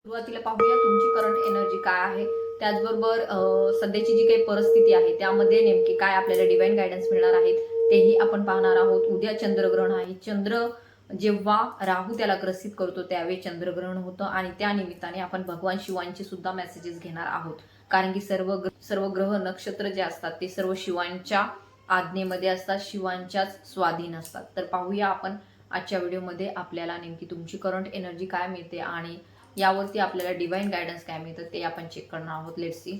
सुरुवातीला पाहूया तुमची करंट एनर्जी काय आहे, त्याचबरोबर सध्याची जी काही परिस्थिती आहे त्यामध्ये नेमकी काय आपल्याला डिवाइन गायडन्स मिळणार आहेत तेही आपण पाहणार आहोत. उद्या चंद्रग्रहण आहे. चंद्र जेव्हा राहू त्याला ग्रसित करतो त्यावेळी चंद्रग्रहण होतं आणि त्या निमित्ताने आपण भगवान शिवांचे सुद्धा मेसेजेस घेणार आहोत. कारण की सर्व ग्रह नक्षत्र जे असतात ते सर्व शिवांच्या आज्ञेमध्ये असतात, शिवांच्याच स्वाधीन असतात. तर पाहूया आपण आजच्या व्हिडिओमध्ये आपल्याला नेमकी तुमची करंट एनर्जी काय मिळते आणि यावरती आपल्याला डिवाइन गायडन्स काय मिळतं ते आपण चेक करणार आहोत. Let's see.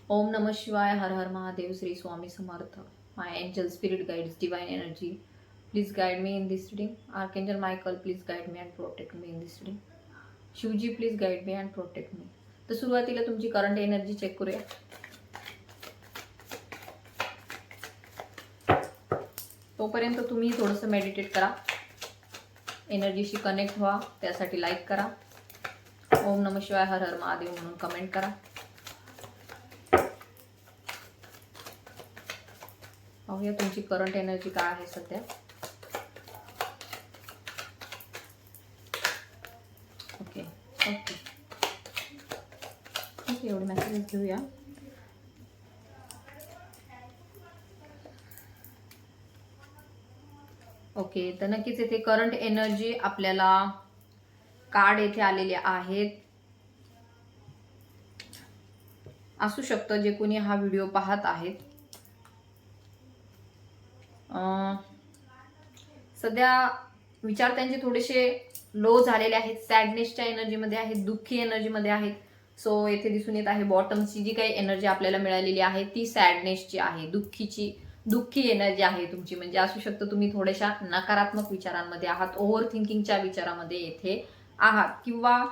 ओम नमः शिवाय. हर हर Mahadev. Shri Swami Samarth. My angel spirit guides divine energy please guide me in this reading. Archangel Michael please guide me and protect me in this reading. Shivji please guide me and protect me. तर सुरुवातीला तुमची current energy check करूया. तोपर्यंत तुम्ही थोडंसं meditate करा, एनर्जीशी connect व्हा. त्यासाठी लाईक करा, ओम नमः शिवाय हर हर महादेव म्हणून कमेंट करा. पाहूया तुमची करंट एनर्जी काय आहे सध्या. ओके ओके ठीक आहे, एवढे मेसेजेस घेऊया. ओके, तर नक्कीच येथे करंट एनर्जी आपल्याला कार्ड येथे आलेले आहेत. असू शकतं जे कोणी हा व्हिडिओ पाहत आहेत सध्या विचार त्यांचे थोडेसे लो झालेले आहेत, सॅडनेसच्या एनर्जीमध्ये आहेत, दुःखी एनर्जीमध्ये आहेत. सो येथे दिसून येत आहे बॉटमची जी काही एनर्जी आपल्याला मिळालेली आहे ती सॅडनेसची आहे, दुःखी एनर्जी आहे तुमची. म्हणजे असू शकतं तुम्ही थोड्याशा नकारात्मक विचारांमध्ये आहात, ओव्हर थिंकिंगच्या विचारामध्ये येथे आहात, किंवा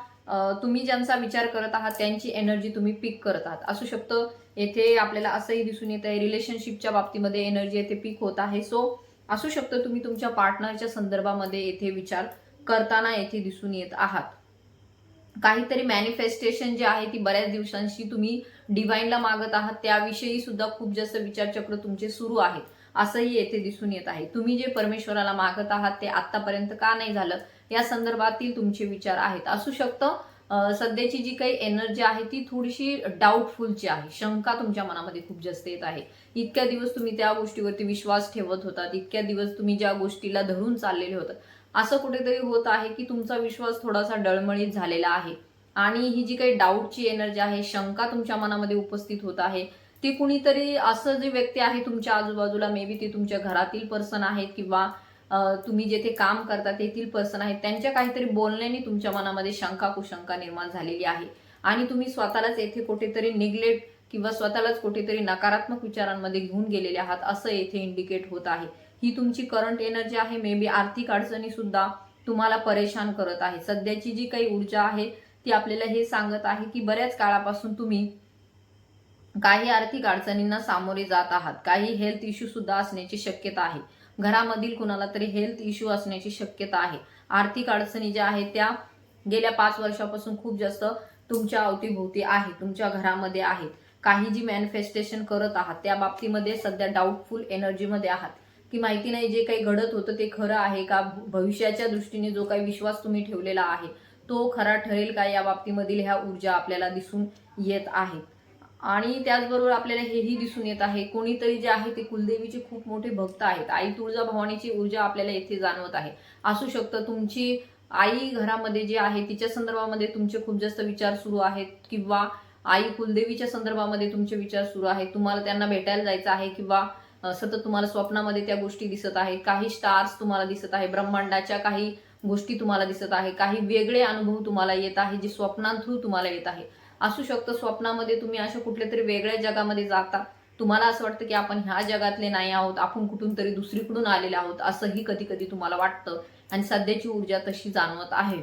तुम्ही ज्यांचा विचार करत आहात त्यांची एनर्जी तुम्ही पिक करत आहात. असू शकतं येथे आपल्याला असंही दिसून येत आहे रिलेशनशिपच्या बाबतीमध्ये एनर्जी येथे पिक होत आहे. सो असू शकतं तुम्ही तुमच्या पार्टनरच्या संदर्भामध्ये येथे विचार करताना येथे दिसून येत आहात. काहीतरी मॅनिफेस्टेशन जे आहे ती बऱ्याच दिवसांशी तुम्ही डिवाइनला मागत आहात, त्याविषयी सुद्धा खूप जास्त विचारचक्र तुमचे सुरू आहेत असंही येथे दिसून येत आहे. तुम्ही जे परमेश्वराला मागत आहात ते आतापर्यंत का नाही झालं या संदर्भातील तुमचे विचार आहेत. असू शकतं सध्याची जी काही एनर्जी आहे ती थोडीशी डाऊटफुलची आहे, शंका तुमच्या मनामध्ये खूप जास्त येत आहे. इतक्या दिवस तुम्ही त्या गोष्टीवरती विश्वास ठेवत होतात, इतक्या दिवस तुम्ही ज्या गोष्टीला धरून चाललेले होतात, असं कुठेतरी होत आहे की तुमचा विश्वास थोडासा डळमळीत झालेला आहे. आणि ही जी काही डाऊटची एनर्जी आहे, शंका तुमच्या मनामध्ये उपस्थित होत आहे, ती कुणीतरी असं जे व्यक्ती आहे तुमच्या आजूबाजूला, मे बी ती तुमच्या घरातील पर्सन आहेत किंवा तुम्ही जेथे काम करता तेथील पर्सन आहेत, त्यांच्या काहीतरी बोलण्याने तुमच्या मनामध्ये शंका कुशंका निर्माण झालेली आहे आणि तुम्ही स्वतःलाच येथे कुठेतरी निग्लेक्ट किंवा स्वतःलाच कुठेतरी नकारात्मक विचारांमध्ये घेऊन गेलेले आहात असं येथे इंडिकेट होत आहे. ही तुमची करंट एनर्जी आहे. मे बी आर्थिक अडचणी सुद्धा तुम्हाला परेशान करत आहे. सध्याची जी काही ऊर्जा आहे ती आपल्याला हे सांगत आहे की बऱ्याच काळापासून तुम्ही काही आर्थिक अडचणींना सामोरे जात आहात. काही हेल्थ इश्यू सुद्धा असण्याची शक्यता आहे. घरामधील कुणाला तरी हेल्थ इश्यू असण्याची शक्यता आहे. आर्थिक अडचणी ज्या आहेत त्या गेल्या 5 वर्षापासून खूप जास्त तुमच्या अवतीभोवती आहेत, तुमच्या घरामध्ये आहेत. काही जी मॅनिफेस्टेशन करत आहात त्या बाबतीमध्ये सध्या डाऊटफुल एनर्जीमध्ये आहात की माहिती नाही जे काही घडत होतं ते खरं आहे का, भविष्याच्या दृष्टीने जो काही विश्वास तुम्ही ठेवलेला आहे तो खरा ठरेल का, या बाबतीमधील ह्या ऊर्जा आपल्याला दिसून येत आहेत. आणि त्याचबरोबर आपल्याला हेही दिसून येत आहे कोणीतरी जे आहे ते कुलदेवीचे खूप मोठे भक्त आहेत. आई तुळजाभवानीची ऊर्जा आपल्याला येथे जाणवत आहे. असू शकतं तुमची आई घरामध्ये जी आहे तिच्या संदर्भामध्ये तुमचे खूप जास्त विचार सुरू आहेत, किंवा आई कुलदेवीच्या संदर्भामध्ये तुमचे विचार सुरू आहेत. तुम्हाला त्यांना भेटायला जायचं आहे किंवा सतत तुम्हाला स्वप्नामध्ये त्या गोष्टी दिसत आहेत. काही स्टार्स तुम्हाला दिसत आहे, ब्रह्मांडाच्या काही गोष्टी तुम्हाला दिसत आहे, काही वेगळे अनुभव तुम्हाला येत आहे जे स्वप्नांथ्रू तुम्हाला येत आहे. असू शकतं स्वप्नामध्ये तुम्ही अशा कुठल्या तरी वेगळ्या जगामध्ये जाता, तुम्हाला असं वाटतं की आपण ह्या जगातले नाही आहोत, आपण कुठून तरी दुसरीकडून आलेले आहोत असंही कधी कधी तुम्हाला वाटतं आणि सध्याची ऊर्जा तशी जाणवत आहे.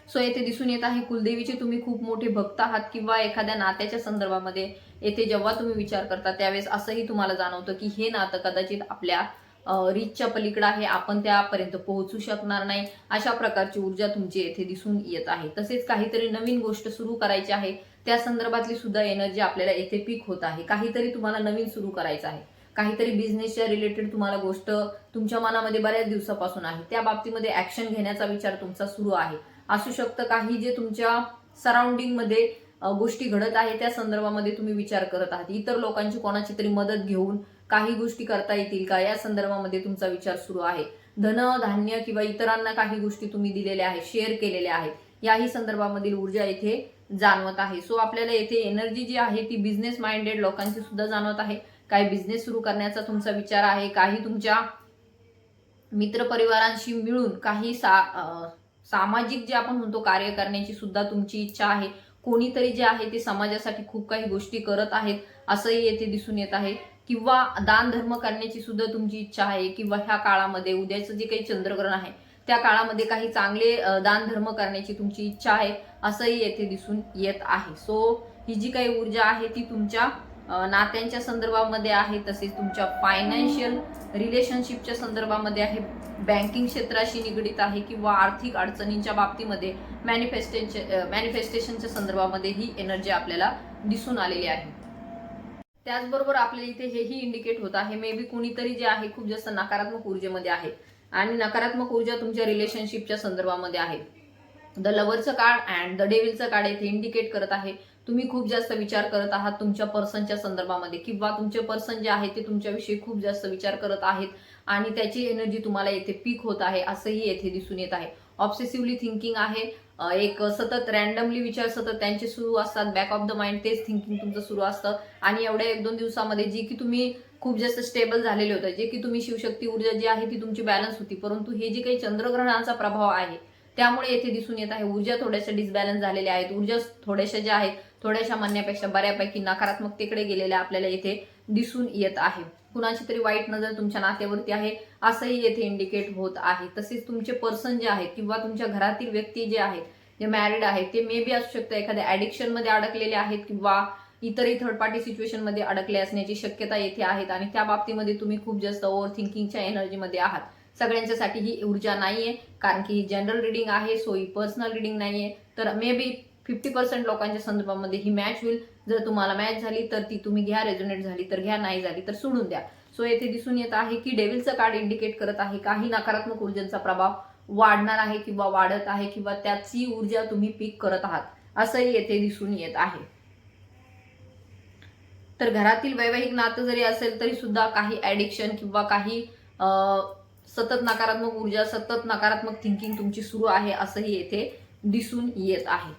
सो येथे दिसून येत आहे कुलदेवीचे तुम्ही खूप मोठे भक्त आहात, किंवा एखाद्या नात्याच्या संदर्भामध्ये येथे जेव्हा तुम्ही विचार करता त्यावेळेस असंही तुम्हाला जाणवतं की हे नातं कदाचित आपल्या रीचच्या पलीकडे आहे, आपण त्यापर्यंत पोहोचू शकणार नाही. अशा प्रकारची ऊर्जा तुमची येथे दिसून येत आहे. तसेच काहीतरी नवीन गोष्ट सुरू करायची आहे त्या संदर्भातली सुद्धा एनर्जी आपल्याला येथे पीक होत आहे. काहीतरी तुम्हाला नवीन सुरू करायचं आहे, काहीतरी बिझनेसच्या रिलेटेड तुम्हाला गोष्ट तुमच्या मनामध्ये बऱ्याच दिवसापासून आहे, त्या बाबतीमध्ये ऍक्शन घेण्याचा विचार तुमचा सुरू आहे. असू शकतं, काही जे तुमच्या सराउंडिंग मध्ये गोष्टी घडत आहे त्या संदर्भामध्ये तुम्ही विचार करत आहात. इतर लोकांची कोणाची तरी मदत घेऊन काही गोष्टी करता येतील का या संदर्भामध्ये तुमचा विचार सुरू आहे. धन धान्य किंवा इतरांना काही गोष्टी तुम्ही दिलेल्या आहेत, शेअर केलेल्या आहेत, याही संदर्भामधील ऊर्जा इथे जाणवत आहे. सो आपल्याला येथे एनर्जी जी आहे ती बिझनेस माइंडेड लोकांची सुद्धा जाणवत आहे. काही बिझनेस सुरू करण्याचा तुमचा विचार आहे, काही तुमच्या मित्रपरिवारांशी मिळून काही सामाजिक जे आपण म्हणतो कार्य करण्याची सुद्धा तुमची इच्छा आहे. कोणीतरी जे आहे ते समाजासाठी खूप काही गोष्टी करत आहेत असंही येथे दिसून येत आहे. किंवा दान धर्म करण्याची सुद्धा तुमची इच्छा आहे, किंवा ह्या काळामध्ये उद्याचं जे काही चंद्रग्रहण आहे त्या काळामध्ये काही चांगले दान धर्म करण्याची तुमची इच्छा आहे असंही येथे दिसून येत आहे. सो ही जी काही ऊर्जा आहे ती तुमच्या नात्यांच्या संदर्भामध्ये आहे, तसेच तुमच्या फायनान्शियल रिलेशनशिपच्या संदर्भामध्ये आहे, बँकिंग क्षेत्राशी निगडीत आहे, किंवा आर्थिक अडचणींच्या बाबतीमध्ये मॅनिफेस्टेशनच्या संदर्भामध्ये ही एनर्जी आपल्याला दिसून आलेली आहे. त्याचबरोबर आपल्याला इथे हेही इंडिकेट होत आहे, मे बी कोणीतरी जे आहे खूप जास्त नकारात्मक ऊर्जेमध्ये आहे आणि नकारात्मक ऊर्जा तुमच्या रिलेशनशिपच्या संदर्भामध्ये आहे. द लव्हरचं कार्ड अँड द डेव्हिलचं कार्ड येथे इंडिकेट करत आहे तुम्ही खूप जास्त विचार करत आहात तुमच्या पर्सनच्या संदर्भामध्ये, किंवा तुमचे पर्सन जे आहे ते तुमच्याविषयी खूप जास्त विचार करत आहेत आणि त्याची एनर्जी तुम्हाला येथे पीक होत आहे असंही येथे दिसून येत आहे. ऑब्सेसिव्हली थिंकिंग आहे, एक सतत रॅन्डमली विचार सतत त्यांचे सुरू असतात, बॅक ऑफ द माइंड तेच थिंकिंग तुमचं सुरू असतं. आणि एवढ्या 1-2 दिवसामध्ये जी की तुम्ही खूप जास्त स्टेबल झालेले होते, जे की तुम्ही शिवशक्ती ऊर्जा जी आहे ती तुमची बॅलन्स होती, परंतु हे जे काही चंद्रग्रहणाचा प्रभाव आहे त्यामुळे येथे दिसून येत आहे ऊर्जा थोड्याशा डिसबॅलन्स झालेल्या आहेत. ऊर्जा थोड्याशा ज्या आहेत थोड्याशा म्हणण्यापेक्षा बऱ्यापैकी नकारात्मकतेकडे गेलेल्या आपल्याला येथे दिसून येत आहे. कुणाची तरी वाईट नजर तुमच्या नात्यावरती आहे असंही येथे इंडिकेट होत आहे. तसेच तुमचे पर्सन जे आहेत किंवा तुमच्या घरातील व्यक्ती जे आहेत जे मॅरिड आहेत ते मे बी असू शकतं एखाद्या ऍडिक्शन मध्ये अडकलेले आहेत किंवा इतरही थर्ड पार्टी सिच्युएशन मध्ये अडकले असण्याची शक्यता येथे आहेत आणि त्या बाबतीमध्ये तुम्ही खूप जास्त ओव्हर थिंकिंगच्या एनर्जीमध्ये आहात. सगळ्यांच्यासाठी ही ऊर्जा नाहीये, कारण की ही जनरल रिडिंग आहे, सो ही पर्सनल रिडिंग नाहीये. तर मे बी 50% लोकांच्या संदर्भामध्ये ही मॅच होईल. जर तुम्हाला मॅच झाली तर ती तुम्ही घ्या, रेझोनेट झाली तर घ्या, नाही झाली तर सोडून द्या. सो येथे दिसून येत आहे की डेव्हिलचं कार्ड इंडिकेट करत आहे काही नकारात्मक ऊर्जांचा प्रभाव वाढणार आहे किंवा वाढत आहे किंवा त्याची ऊर्जा तुम्ही पीक करत आहात असंही येथे दिसून येत आहे. तर घरातील वैवाहिक नातं जरी असेल तरी सुद्धा काही ऍडिक्शन किंवा काही सतत नकारात्मक ऊर्जा, सतत नकारात्मक थिंकिंग तुमची सुरू आहे असंही येथे दिसून येत आहे.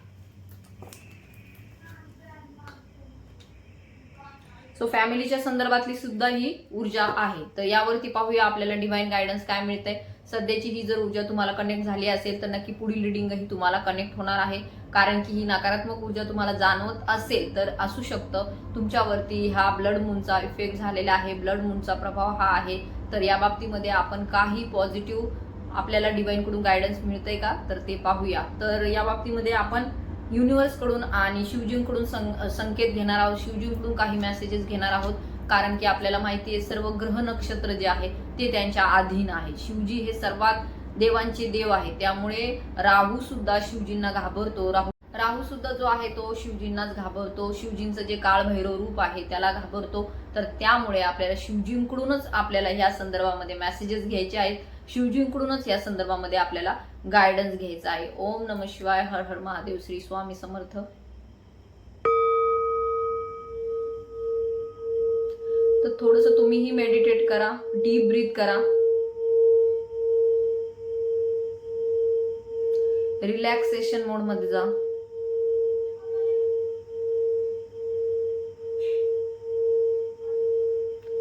सो फॅमिलीच्या संदर्भातली सुद्धा ही ऊर्जा आहे. तर यावरती पाहूया आपल्याला डिव्हाइन गायडन्स काय मिळतंय. सध्याची ही जर ऊर्जा तुम्हाला कनेक्ट झाली असेल तर नक्की पुढील रिडिंग ही तुम्हाला कनेक्ट होणार आहे, कारण की ही नकारात्मक ऊर्जा तुम्हाला जाणवत असेल तर असू शकतं तुमच्यावरती हा ब्लड मूनचा इफेक्ट झालेला आहे, ब्लड मूनचा प्रभाव हा आहे. तर या बाबतीमध्ये आपण काही पॉझिटिव्ह आपल्याला डिव्हाइन कडून गायडन्स मिळतंय का तर ते पाहूया. तर या बाबतीमध्ये आपण युनिव्हर्स कडून आणि शिवजींकडून संकेत घेणार आहोत, शिवजींकडून काही मेसेजेस घेणार आहोत, कारण की आपल्याला माहिती आहे सर्व ग्रह नक्षत्र जे आहे ते त्यांच्या अधीन आहे. शिवजी हे सर्वात देवांचे देव आहे, त्यामुळे राहू सुद्धा शिवजींना घाबरतो. राहू सुद्धा जो आहे तो शिवजींनाच घाबरतो. शिवजींचं जे काळभैरव रूप आहे त्याला घाबरतो. तर त्यामुळे आपल्याला शिवजींकडूनच आपल्याला ह्या संदर्भामध्ये मेसेजेस घ्यायचे आहेत, शिवजींकडूनच या संदर्भामध्ये आपल्याला गायडन्स घ्यायचा आहे. ओम नमः शिवाय, हर हर महादेव, श्री स्वामी समर्थ. तर थोडस तुम्हीही मेडिटेट करा, डीप ब्रीथ करा, रिलॅक्सेशन मोड मध्ये जा.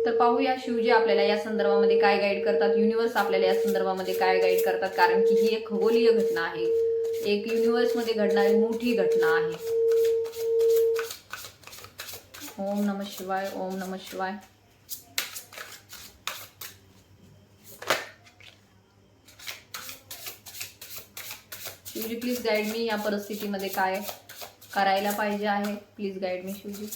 तर पाहूया शिवजी आपल्याला या संदर्भामध्ये काय गाईड करतात, युनिव्हर्स आपल्याला या संदर्भामध्ये काय गाईड करतात, कारण की ही एक खगोलीय घटना आहे, एक युनिव्हर्स मध्ये घडणारी मोठी घटना आहे. ओम नमः शिवाय, ओम नमः शिवाय. शिवजी प्लीज गाईड मी, या परिस्थितीमध्ये काय करायला पाहिजे आहे, please guide me Shivji.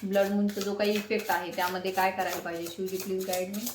Blood मूनचा जो काही इफेक्ट आहे त्यामध्ये काय करायला पाहिजे Shivji, please guide me.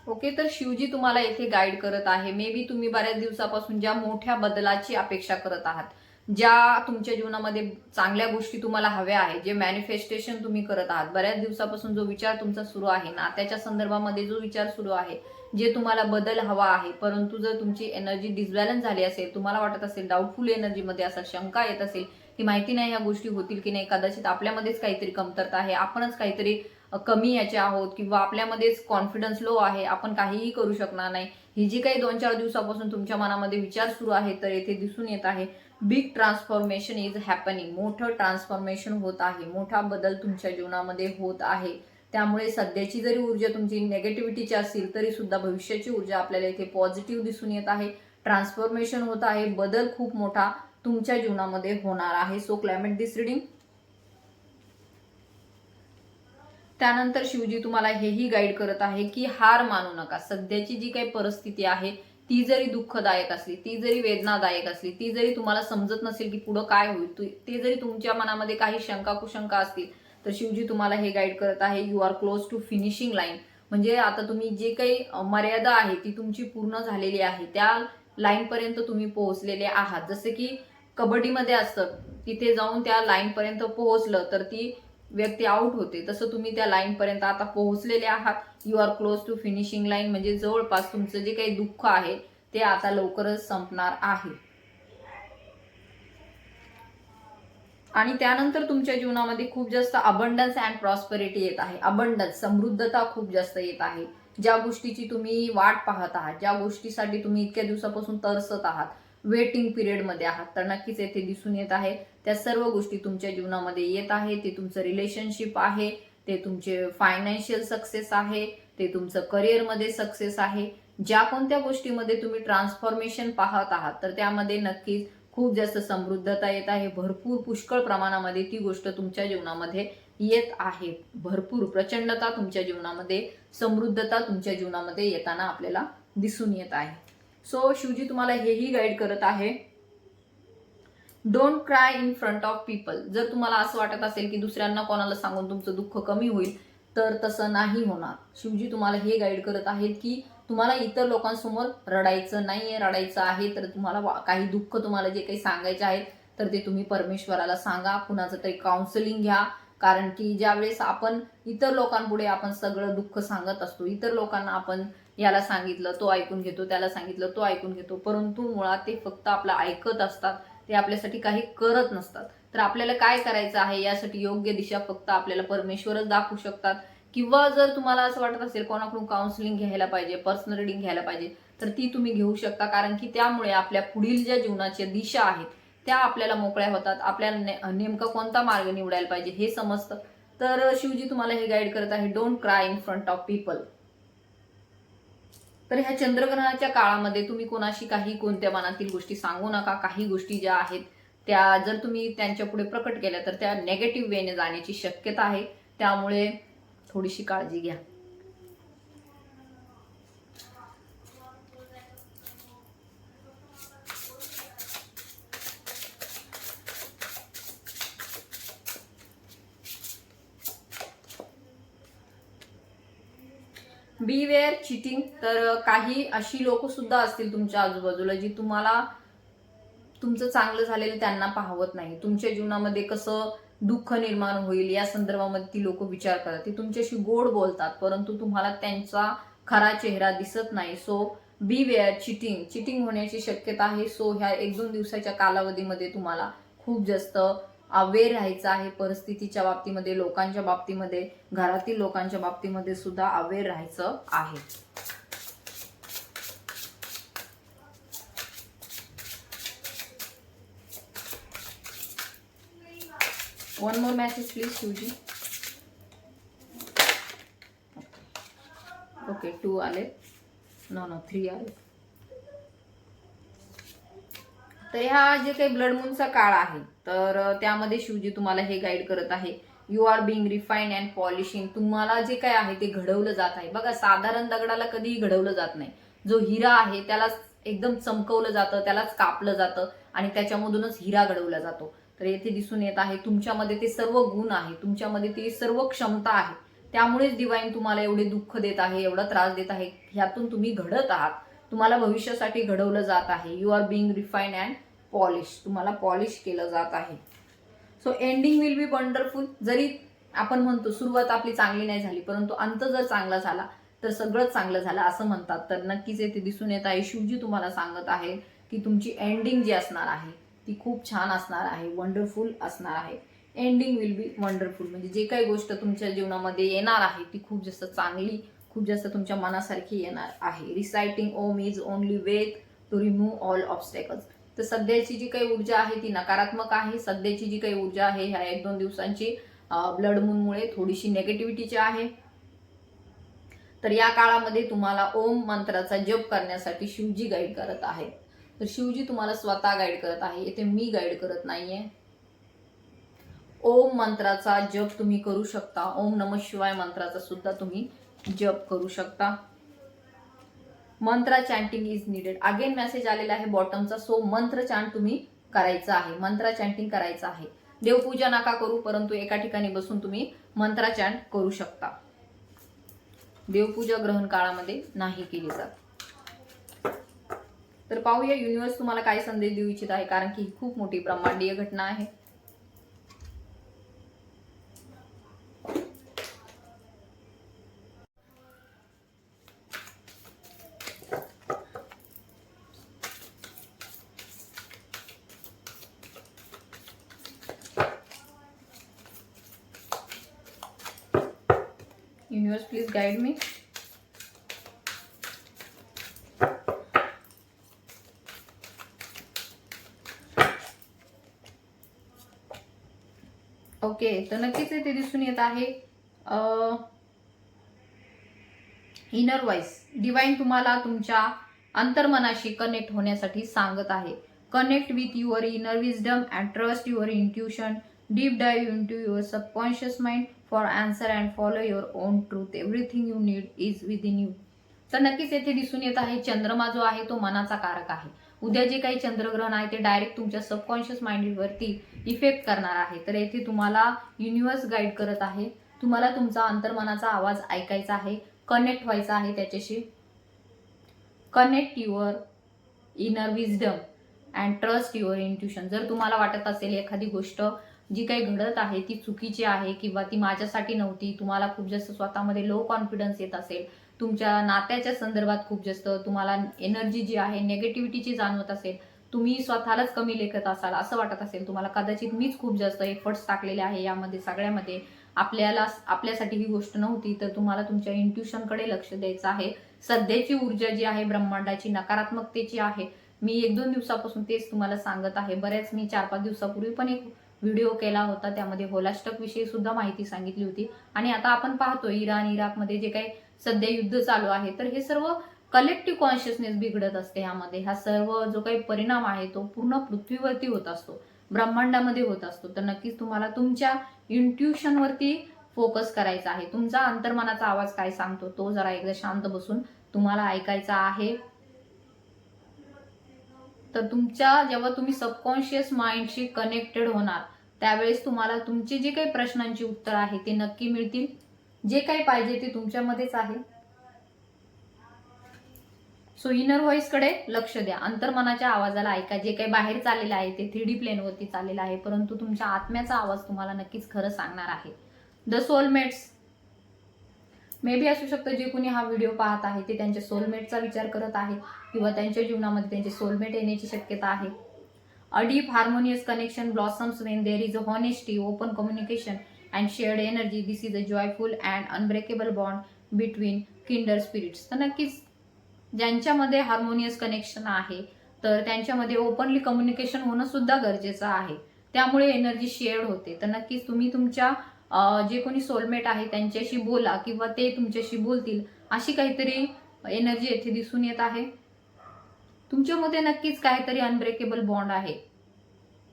Okay, तर शिवजी तुम्हाला येथे गाईड करत आहे. मे बी तुम्ही बऱ्याच दिवसापासून ज्या मोठ्या बदलाची अपेक्षा करत आहात, ज्या तुमच्या जीवनामध्ये चांगल्या गोष्टी तुम्हाला हव्या आहेत, जे मॅनिफेस्टेशन तुम्ही करत आहात, बऱ्याच दिवसापासून जो विचार तुमचा सुरू आहे, नात्याच्या संदर्भामध्ये जो विचार सुरू आहे, जे तुम्हाला बदल हवा आहे, परंतु जर तुमची एनर्जी डिसबॅलन्स झाली असेल, तुम्हाला वाटत असेल डाऊटफुल एनर्जीमध्ये असा शंका येत असेल की माहिती नाही ह्या गोष्टी होतील की नाही, कदाचित आपल्यामध्येच काहीतरी कमतरता आहे, आपणच काहीतरी कमी याचे आहोत, किंवा आपल्यामध्येच कॉन्फिडन्स लो आहे, आपण काहीही करू शकणार नाही, ही जी काही 2-4 दिवसापासून तुमच्या मनामध्ये विचार सुरू आहे, तर येथे दिसून येत आहे बिग ट्रान्सफॉर्मेशन इज हॅपनिंग. मोठं ट्रान्सफॉर्मेशन होत आहे, मोठा बदल तुमच्या जीवनामध्ये होत आहे. त्यामुळे सध्याची जरी ऊर्जा तुमची नेगेटिव्हिटीची असेल तरी सुद्धा भविष्याची ऊर्जा आपल्याला इथे पॉझिटिव्ह दिसून येत आहे. ट्रान्सफॉर्मेशन होत आहे, बदल खूप मोठा तुमच्या जीवनामध्ये होणार आहे. सो क्लायमेट दिस रिडिंग. त्यानंतर शिवजी तुम्हाला हेही गाईड करत आहे की हार मानू नका. सध्याची जी काही परिस्थिती आहे ती जरी दुःखदायक असली, ती जरी वेदनादायक असली, ती जरी तुम्हाला समजत नसेल की पुढे काय होईल, ते जरी तुमच्या मनामध्ये काही शंका कुशंका असतील, तर शिवजी तुम्हाला हे गाईड करत आहे you are close to finishing line. म्हणजे आता तुम्ही जे काही मर्यादा आहे ती तुमची पूर्ण झालेली आहे, त्या लाईन पर्यंत तुम्ही पोहोचलेले आहात. जसे की कबड्डीमध्ये असतं, तिथे जाऊन त्या लाईन पर्यंत पोहोचलं तर ती व्यक्ती आउट होते, तसं तुम्ही त्या लाईन पर्यंत आता पोहोचलेले आहात. You are close to finishing line, म्हणजे जवळपास तुमचं जे काही दुःख आहे ते आता लवकरच संपणार आहे. आणि त्यानंतर तुमच्या जीवनामध्ये खूप जास्त अबंडन्स अँड प्रॉस्पेरिटी येत आहे. अबंडन्स, समृद्धता खूप जास्त येत आहे. ज्या गोष्टीची तुम्ही वाट पाहत आहात, ज्या गोष्टीसाठी तुम्ही इतक्या दिवसापासून तरसत आहात, वेटिंग पिरियडमध्ये आहात, तर नक्कीच येथे दिसून येत आहे त्या सर्व गोष्टी तुमच्या जीवनामध्ये येत आहे. ते तुमचं रिलेशनशिप आहे, ते तुमचे फायनान्शियल सक्सेस आहे, ते तुमचं करिअरमध्ये सक्सेस आहे. ज्या कोणत्या गोष्टीमध्ये तुम्ही ट्रान्सफॉर्मेशन पाहत आहात, तर त्यामध्ये नक्कीच खूप जास्त समृद्धता येत आहे. भरपूर पुष्कळ प्रमाणामध्ये ती गोष्ट तुमच्या जीवनामध्ये येत आहे. भरपूर प्रचंडता तुमच्या जीवनामध्ये, समृद्धता तुमच्या जीवनामध्ये येताना आपल्याला दिसून येत आहे. सो शिवजी तुम्हाला हेही गाईड करत आहे, don't cry in front of people. जर तुम्हाला असं वाटत असेल की दुसऱ्यांना कोणाला सांगून तुमचं दुःख कमी होईल, तर तसं नाही होणार. शिवजी तुम्हाला हे गाईड करत आहेत की तुम्हाला इतर लोकांसमोर रडायचं नाहीये. रडायचं आहे तर तुम्हाला काही दुःख तुम्हाला जे काही सांगायचे आहे तर ते तुम्ही परमेश्वराला सांगा, कुणाचं तरी काउन्सिलिंग घ्या. कारण की ज्यावेळेस आपण इतर लोकांपुढे आपण सगळं दुःख सांगत असतो, इतर लोकांना आपण याला सांगितलं तो ऐकून घेतो, त्याला सांगितलं तो ऐकून घेतो, परंतु मुळात ते फक्त आपलं ऐकत असतात, ते आपल्यासाठी काही करत नसतात. तर आपल्याला काय करायचं आहे यासाठी योग्य दिशा फक्त आपल्याला परमेश्वरच दाखवू शकतात. किंवा जर तुम्हाला असं वाटत असेल कोणाकडून काउन्सिलिंग घ्यायला पाहिजे, पर्सनल रिडिंग घ्यायला पाहिजे, तर ती तुम्ही घेऊ शकता. कारण की त्यामुळे आपल्या पुढील ज्या जीवनाच्या दिशा आहेत त्या आपल्याला मोकळ्या होतात. आपल्याला नेमका कोणता मार्ग निवडायला पाहिजे हे समजतं. तर शिवजी तुम्हाला हे गाईड करत आहे, don't cry in front of people. तर ह्या चंद्रग्रहणाच्या काळामध्ये तुम्ही कोणाशी काही कोणत्या मनातील गोष्टी सांगू नका. काही गोष्टी ज्या आहेत त्या जर तुम्ही त्यांच्या पुढे प्रकट केल्या तर त्या नेगेटिव्ह वेने जाण्याची शक्यता आहे. त्यामुळे थोडीशी काळजी घ्या. बीवेअर चिटिंग. तर काही अशी लोक सुद्धा असतील तुमच्या आजूबाजूला जी तुम्हाला तुमचं चांगलं झालेलं त्यांना पाहवत नाही. तुमच्या जीवनामध्ये कसं दुःख निर्माण होईल या संदर्भामध्ये ती लोक विचार करतात. ती तुमच्याशी गोड बोलतात परंतु तुम्हाला त्यांचा खरा चेहरा दिसत नाही. So बीवेअर cheating. चिटिंग होण्याची शक्यता आहे. सो ह्या 1-2 दिवसाच्या कालावधीमध्ये तुम्हाला खूप जास्त अवेअर राहायचं आहे. परिस्थितीच्या बाबतीमध्ये, लोकांच्या बाबतीमध्ये, घरातील लोकांच्या बाबतीमध्ये सुद्धा अवेअर राहायचं आहे. One more message please Shivji. Okay 2 आले, नो 3 आले. तर ह्या जे काही ब्लड मूनचा काळ आहे तर त्यामध्ये शिवजी तुम्हाला हे गाईड करत आहे, you are being refine and polishing. तुम्हाला जे काय आहे ते घडवलं जात आहे. बघा, साधारण दगडाला कधीही घडवलं जात नाही. जो हिरा आहे त्यालाच एकदम चमकवलं जातं, त्यालाच कापलं जातं आणि त्याच्यामधूनच हिरा घडवला जातो. तर येथे दिसून येत आहे तुमच्यामध्ये ते सर्व गुण आहे, तुमच्यामध्ये ती सर्व क्षमता आहे, त्यामुळेच डिवाइन तुम्हाला एवढे दुःख देत आहे, एवढा त्रास देत आहे. ह्यातून तुम्ही घडत आहात, तुम्हाला भविष्यासाठी घडवलं जात आहे. You are being refine and polish, तुम्हाला पॉलिश केलं जात आहे. So ending will be wonderful. जरी आपण म्हणतो सुरुवात आपली चांगली नाही झाली, परंतु अंत जर चांगला झाला तर सगळंच चांगलं झालं असं म्हणतात. तर नक्कीच येथे दिसून येत आहे शिवजी तुम्हाला सांगत आहे की तुमची एंडिंग जी असणार आहे ती खूप छान असणार आहे, वंडरफुल असणार आहे. एंडिंग विल बी वंडरफुल, म्हणजे जे काही गोष्ट तुमच्या जीवनामध्ये येणार आहे ती खूप जास्त चांगली, खूप जास्त तुमच्या मनासारखी येणार आहे. Reciting Om is only way to remove all obstacles. तर सध्याची जी काही ऊर्जा आहे ती नकारात्मक आहे. सध्याची जी काही ऊर्जा आहे ह्या 1-2 दिवसांची ब्लड मूनमुळे थोडीशी नेगेटिव्हिटीची आहे. तर या काळामध्ये तुम्हाला ओम मंत्राचा जप करण्यासाठी शिवजी गाईड करत आहे. तर शिवजी तुम्हाला स्वतः गाईड करत आहे, इथे मी गाईड करत नाहीये. ओम मंत्राचा जप तुम्ही करू शकता. ओम नमः शिवाय मंत्राचा सुद्धा तुम्ही जप करू शकता. मंत्र chanting is needed. Again message आलेला आहे बॉटमचा. सो मंत्र चॅन्ट तुम्ही करायचं आहे, मंत्र चॅन्टिंग करायचं आहे. देवपूजा नका करू, परंतु एका ठिकाणी बसून तुम्ही मंत्र चॅन्ट करू शकता. देवपूजा ग्रहण काळामध्ये नाही केली जात. तर पाहूया युनिवर्स तुम्हाला काय संदेश देऊ इच्छित आहे, कारण की ही खूप मोठी ब्रह्मांडीय घटना आहे. Universe please guide me. Okay, तर नक्कीच ते दिसून येत आहे इनर व्हॉइस. डिवाइन तुम्हाला तुमच्या अंतर्मनाशी कनेक्ट होण्यासाठी सांगत आहे. Connect with your inner wisdom and trust your intuition. Deep dive into your subconscious mind for answer and follow your on truth. Everything you need is within you. तर नक्कीच येथे दिसून येत आहे चंद्रमा जो आहे तो मनाचा कारक आहे. उद्या जे काही चंद्रग्रहण आहे ते डायरेक्ट तुमच्या सबकॉन्शियस माइंडवरती इफेक्ट करणार आहे. तर येथे तुम्हाला युनिवर्स गाईड करत आहे. तुम्हाला तुमचा अंतर्मनाचा आवाज ऐकायचा आहे, कनेक्ट व्हायचं आहे त्याच्याशी. Connect your inner wisdom and trust your intuition. जर तुम्हाला वाटत असेल एखादी गोष्ट जी काही घडत आहे ती चुकीची आहे किंवा ती माझ्यासाठी नव्हती, तुम्हाला खूप जास्त स्वतःमध्ये लो कॉन्फिडन्स येत असेल, तुमच्या नात्याच्या संदर्भात खूप जास्त तुम्हाला एनर्जी जी आहे नेगेटिव्हिटीची जाणवत असेल, तुम्ही स्वतःलाच कमी लेखत असाल असं वाटत असेल तुम्हाला, कदाचित मीच खूप जास्त एफर्ट्स टाकलेले आहे यामध्ये सगळ्यामध्ये, आपल्यासाठी ही गोष्ट नव्हती, तर तुम्हाला तुमच्या इंट्युशनकडे लक्ष द्यायचं आहे. सध्याची ऊर्जा जी आहे ब्रह्मांडाची नकारात्मकतेची आहे. मी 1-2 दिवसापासून तेच तुम्हाला सांगत आहे. बऱ्याच मी 4-5 दिवसापूर्वी पण एक व्हिडिओ केला होता, त्यामध्ये होलाष्टक विषयी सुद्धा माहिती सांगितली होती. आणि आता आपण पाहतो इराकमध्ये जे काही सध्या युद्ध चालू आहे, तर हे सर्व कलेक्टिव्ह कॉन्शियसनेस बिघडत असते. यामध्ये हा सर्व जो काही परिणाम आहे तो पूर्ण पृथ्वीवरती होत असतो, ब्रह्मांडामध्ये होत असतो. तर नक्कीच तुम्हाला तुमच्या इंट्युशनवरती फोकस करायचा आहे. तुमचा अंतर्मनाचा आवाज काय सांगतो तो जरा एकदा शांत बसून तुम्हाला ऐकायचा आहे. तर जेव्हा तुम्ही सबकॉन्शियस माइंडशी कनेक्टेड होणार त्यावेळेस तुम्हाला तुमचे जे काही प्रश्नांची उत्तर आहे ते नक्की मिळतील. जे काही पाहिजे ते तुमच्यामध्येच आहे. सो इनर व्हॉइस कडे लक्ष द्या, अंतर्मनाच्या आवाजाला ऐका. जे काही बाहेर चाललेलं आहे ते 3D प्लेनवरती चाललेलं आहे, परंतु तुमच्या आत्म्याचा आवाज तुम्हाला नक्कीच खरं सांगणार आहे. द सोलमेट्स मे बी असू शकतं जे कोणी हा व्हिडिओ पाहत आहे ते त्यांच्या सोलमेटचा विचार करत आहे किंवा त्यांच्या जीवनामध्ये त्यांचे सोलमेट येण्याची शक्यता आहे. A deep harmonious connection blossoms when there is a honesty, open communication and shared energy. This is a joyful and unbreakable bond between kindred spirits. तर नक्कीच ज्यांच्यामध्ये हार्मोनियस कनेक्शन आहे तर त्यांच्यामध्ये ओपनली कम्युनिकेशन होणं सुद्धा गरजेचं आहे. त्यामुळे एनर्जी शेअर्ड होते. तर नक्कीच तुम्ही तुमच्या जे कोणी सोलमेट आहे त्यांच्याशी बोला किंवा ते तुमच्याशी बोलतील, अशी काहीतरी एनर्जी येथे दिसून येत आहे. तुमच्यामध्ये नक्कीच काहीतरी अनब्रेकेबल बॉन्ड आहे.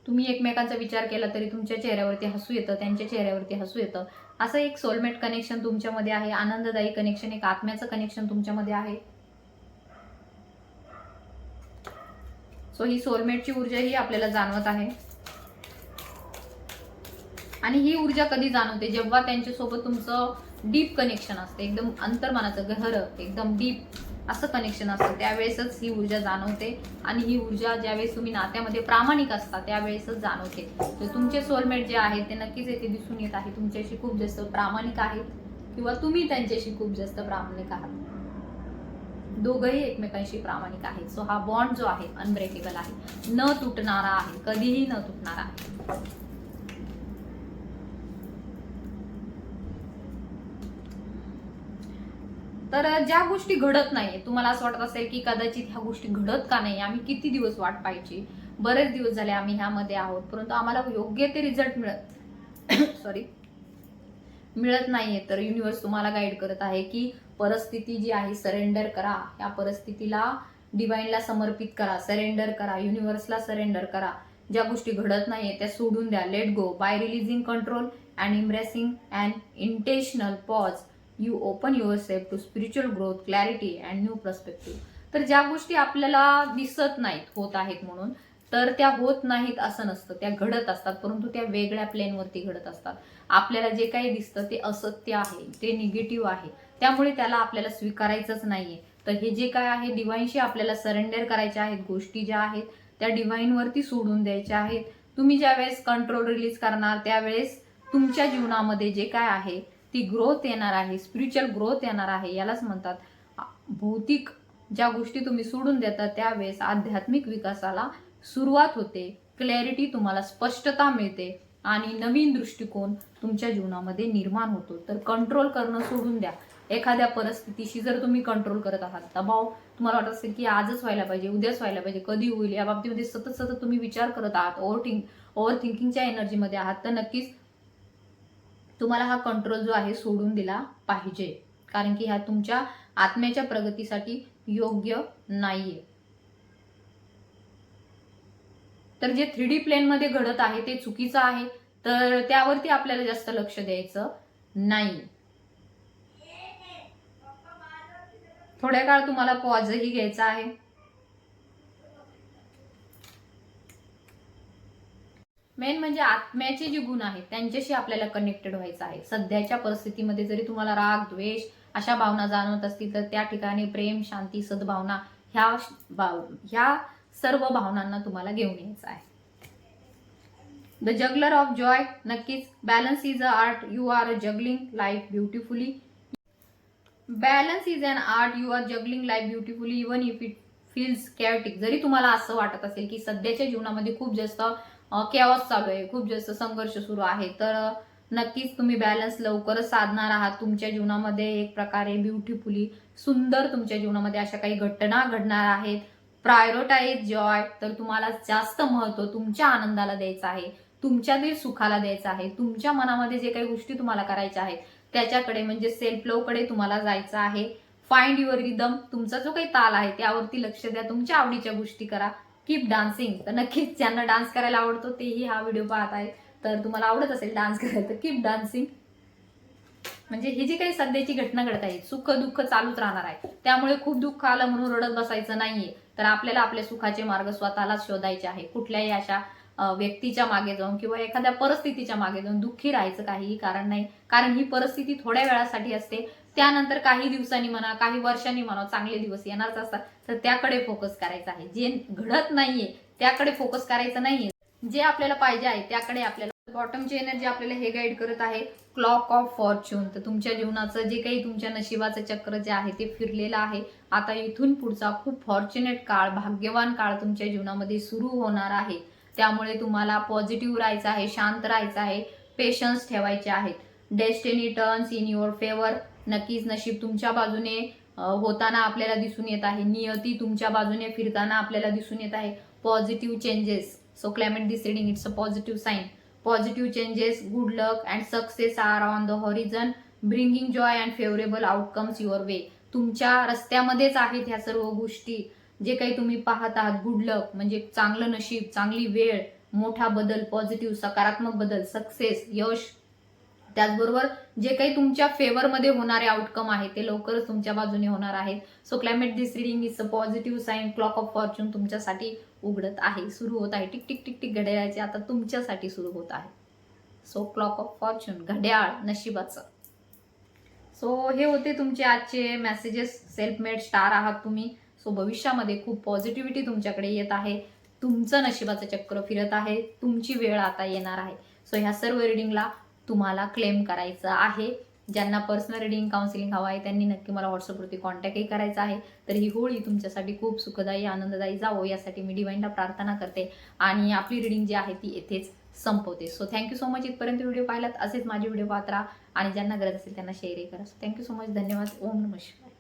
तुम्ही एकमेकांचा विचार केला तरी तुमच्या चेहऱ्यावरती हसू येतं, त्यांच्या चेहऱ्यावरती हसू येतं. असं एक सोलमेट कनेक्शन तुमच्यामध्ये आहे, आनंददायी कनेक्शन, एक आत्म्याचं कनेक्शन तुमच्यामध्ये आहे. सो ही सोलमेटची ऊर्जा ही आपल्याला जाणवत आहे. आणि ही ऊर्जा कधी जाणवते जेव्हा त्यांच्यासोबत तुमचं डीप कनेक्शन असते, एकदम अंतर्मनाचं गहरं एकदम डीप असं कनेक्शन असतं, त्यावेळेसच ही ऊर्जा जाणवते. आणि ही ऊर्जा ज्यावेळेस तुम्ही नात्यामध्ये प्रामाणिक असता त्यावेळेसच जाणवते. तर तुमचे सोलमेट जे आहेत ते नक्कीच येथे दिसून येत आहे तुमच्याशी खूप जास्त प्रामाणिक आहेत, किंवा तुम्ही त्यांच्याशी खूप जास्त प्रामाणिक आहात. दोघंही एकमेकांशी प्रामाणिक आहेत. सो हा बॉन्ड जो आहे अनब्रेकेबल आहे, न तुटणारा आहे, कधीही न तुटणारा आहे. तर ज्या गोष्टी घडत नाहीये, तुम्हाला असं वाटत असेल की कदाचित ह्या गोष्टी घडत का नाही, आम्ही किती दिवस वाट पाहायची, बरेच दिवस झाले आम्ही ह्यामध्ये आहोत परंतु आम्हाला योग्य ते रिझल्ट मिळत नाहीये, तर युनिव्हर्स तुम्हाला गाईड करत आहे की परिस्थिती जी आहे सरेंडर करा, या परिस्थितीला डिवाइनला समर्पित करा, सरेंडर करा, युनिव्हर्सला सरेंडर करा. ज्या गोष्टी घडत नाहीये त्या सोडून द्या. Let go. By releasing control and embracing and intentional pause you open yourself to spiritual growth, clarity and new perspective. तर ज्या गोष्टी आपल्याला दिसत नाहीत होत आहेत म्हणून, तर त्या होत नाहीत असं नसतं, त्या घडत असतात, परंतु त्या वेगळ्या प्लेनवरती घडत असतात. आपल्याला जे काही दिसतं ते असत्य आहे, ते निगेटिव्ह आहे, त्यामुळे त्याला आपल्याला स्वीकारायचंच नाहीये. तर हे जे काय आहे डिवाइनशी आपल्याला सरेंडर करायच्या आहेत, गोष्टी ज्या आहेत त्या डिवाइनवरती सोडून द्यायच्या आहेत. तुम्ही ज्यावेळेस कंट्रोल रिलीज करणार त्यावेळेस तुमच्या जीवनामध्ये जे काय आहे ती ग्रोथ येणार आहे, स्पिरिच्युअल ग्रोथ येणार आहे. यालाच म्हणतात भौतिक ज्या गोष्टी तुम्ही सोडून देता त्यावेळेस आध्यात्मिक विकासाला सुरुवात होते, क्लॅरिटी तुम्हाला स्पष्टता मिळते आणि नवीन दृष्टिकोन तुमच्या जीवनामध्ये निर्माण होतो. तर कंट्रोल करणं सोडून द्या. एखाद्या परिस्थितीशी जर तुम्ही कंट्रोल करत आहात, दबाव तुम्हाला वाटत असेल की आजच व्हायला पाहिजे, उद्याच व्हायला पाहिजे, कधी होईल, या बाबतीमध्ये सतत सतत तुम्ही विचार करत आहात, ओव्हर थिंकिंगच्या एनर्जीमध्ये आहात, तर नक्कीच तुम्हाला हा कंट्रोल जो आहे सोडून दिला पाहिजे, कारण की ह्या तुमच्या आत्म्याच्या प्रगतीसाठी योग्य नाहीये. तर जे 3D प्लेनमध्ये घडत आहे ते चुकीचं आहे, तर त्यावरती आपल्याला जास्त लक्ष द्यायचं नाही. थोड्या काळ तुम्हाला पॉजही घ्यायचा आहे. मेन म्हणजे आत्म्याचे जे गुण आहेत त्यांच्याशी आपल्याला कनेक्टेड व्हायचं आहे. सध्याच्या परिस्थितीमध्ये जरी तुम्हाला राग, द्वेष अशा भावना जाणवत असतील तर त्या ठिकाणी प्रेम, शांती, सद्भावना ह्या सर्व भावनांना तुम्हाला घेऊन यायचं आहे. The juggler of joy. नक्कीच balance is a art. You are juggling life beautifully. Balance is an art. You are juggling life beautifully even if it feels chaotic. जरी तुम्हाला असं वाटत असेल की सध्याच्या जीवनामध्ये खूप जास्त केऑस चालू आहे, खूप जास्त संघर्ष सुरू आहे, तर नक्कीच तुम्ही बॅलन्स लवकरच साधणार आहात. तुमच्या जीवनामध्ये एक प्रकारे ब्युटिफुली सुंदर तुमच्या जीवनामध्ये अशा काही घटना घडणार आहेत. Prioritise Joy. तर तुम्हाला जास्त महत्व तुमच्या आनंदाला द्यायचं आहे, तुमच्यातील सुखाला द्यायचं आहे. तुमच्या मनामध्ये जे काही गोष्टी तुम्हाला करायच्या आहेत त्याच्याकडे म्हणजे सेल्फ लव्ह कडे तुम्हाला जायचं आहे. Find your rhythm. तुमचा जो काही ताल आहे त्यावरती लक्ष द्या. तुमच्या आवडीच्या गोष्टी करा. Keep dancing. तर नक्कीच ज्यांना डान्स करायला आवडतो तेही हा व्हिडिओ पाहत आहेत, तर तुम्हाला आवडत असेल डान्स करायला तर कीप डान्सिंग. म्हणजे ही जी काही सध्याची घटना घडत आहे, सुख दुःख चालूच राहणार आहे, त्यामुळे खूप दुःख आलं म्हणून रडत बसायचं नाहीये. तर आपल्याला आपले सुखाचे मार्ग स्वतःलाच शोधायचे आहे. कुठल्याही अशा व्यक्तीच्या मागे जाऊन किंवा एखाद्या परिस्थितीच्या मागे जाऊन दुःखी राहायचं काहीही कारण नाही, कारण ही परिस्थिती थोड्या वेळासाठी असते. त्यानंतर काही दिवसांनी म्हणा, काही वर्षांनी म्हणा, चांगले दिवस येणारच असतात. तर त्याकडे फोकस करायचा आहे. जे घडत नाहीये त्याकडे फोकस करायचं नाहीये, जे आपल्याला पाहिजे आहे त्याकडे आपल्याला. बॉटमची एनर्जी आपल्याला हे गाईड करत आहे क्लॉक ऑफ फॉर्च्यून. तर तुमच्या जीवनाचं जे काही तुमच्या नशिबाचं चक्र जे आहे ते फिरलेलं आहे. आता इथून पुढचा खूप फॉर्च्युनेट काळ, भाग्यवान काळ तुमच्या जीवनामध्ये सुरू होणार आहे. त्यामुळे तुम्हाला पॉझिटिव्ह राहायचं आहे, शांत राहायचं आहे, पेशन्स ठेवायचे आहेत. Destiny turns in your favour. नक्कीच नशीब तुमच्या बाजूने होताना आपल्याला दिसून येत आहे. नियती तुमच्या बाजूने फिरताना आपल्याला दिसून येत आहे. Positive changes. So climate this reading it's a positive sign. Positive changes, good luck and success are on the horizon, bringing joy and favorable outcomes your way. तुमच्या रस्त्यामध्येच आहेत ह्या सर्व गोष्टी. जे काही तुम्ही पाहत आहात, गुड लक म्हणजे चांगलं नशीब, चांगली वेळ, मोठा बदल, पॉझिटिव्ह सकारात्मक बदल, सक्सेस, यश. त्याचबरोबर जे काही तुमच्या फेवरमध्ये होणारे आउटकम आहे ते लवकरच तुमच्या बाजूने होणार आहेत. So climate this reading is a positive sign. Clock of fortune तुमच्यासाठी उघडत आहे, सुरू होत आहे. टिक टिक टिक टिक घड्याळाचे आता तुमच्यासाठी सुरू होत आहे. सो क्लॉक ऑफ फॉर्च्यून, घड्याळ नशिबाचं. सो हे होते तुमचे आजचे मेसेजेस. सेल्फ मेड स्टार आहात तुम्ही. सो भविष्यामध्ये खूप पॉझिटिव्हिटी तुमच्याकडे येत आहे. तुमचं नशिबाचं चक्र फिरत आहे. तुमची वेळ आता येणार आहे. सो ह्या सर्व रिडिंगला तुम्हाला क्लेम करायचं आहे. ज्यांना पर्सनल रिडिंग काउन्सिलिंग हवं आहे त्यांनी नक्की मला व्हॉट्सअपवरती कॉन्टॅक्टही करायचा आहे. तर ही होळी तुमच्यासाठी खूप सुखदायी आनंददायी जावो यासाठी मी डिवाइनला प्रार्थना करते आणि आपली रिडिंग जी आहे ती येथेच संपवते. So thank you so much. इथपर्यंत व्हिडिओ पाहिलात. असेच माझे व्हिडिओ पाहत राहा आणि ज्यांना गरज असेल त्यांना शेअरही करा. So thank you so much. धन्यवाद. ओम नमः शिवाय.